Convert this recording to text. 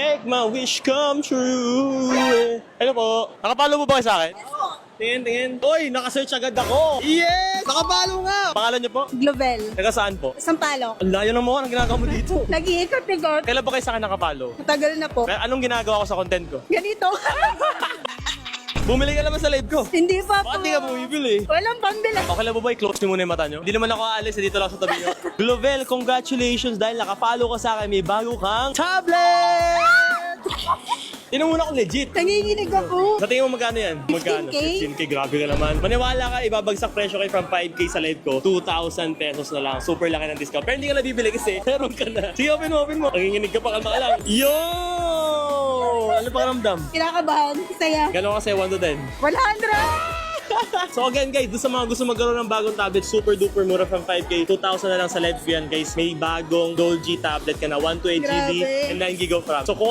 Make my wish come true. Hello po. Nakapalo mo ba kayo sa akin? Tingin. Uy, nakasearch agad ako. Yes! Nakapalo nga. Pangalan niyo po? Glovel. Taga saan po? Sampalok. Ang layo ng mukha ng ginagawa mo dito. Nag-iikot-ikot. Kailan ba kayo sa akin nakapalo? Matagal na po. Kaya anong ginagawa ko sa content ko? Ganito. Bumili ka naman sa live ko. Hindi pa po. Bakit di ka bumibili? Walang pambili. Okay lang ba ba? I-close niyo muna yung mata niyo. Hindi naman ako aalis. Dito lang sa tabi niyo. Glovel, congratulations dahil nakapalo ka sa akin. May bago kang tablet! Tinan mo na kung legit. Nanginginig ako. Sa tingin mo magkano yan? Magkano? 15K? 15K, grabe ka naman. Maniwala ka, ibabagsak presyo kayo from 5K sa live ko. 2,000 pesos na lang. Super laki ng discount. Pero hindi ka na bibili kasi meron ka na. Sige, open mo. Nanginginig ka pa, kalma ka lang. Yo! Ano pakiramdam? Kinakabahan. Saya. Gano'n kasi 1 to 10? 100! So again guys, doon sa mga gusto magkaroon ng bagong tablet, super duper mura from 5K, 2,000 na lang sa live ko yan guys. May bagong Gold G tablet ka na, 128GB Grabe. and 9GB of RAM. So kung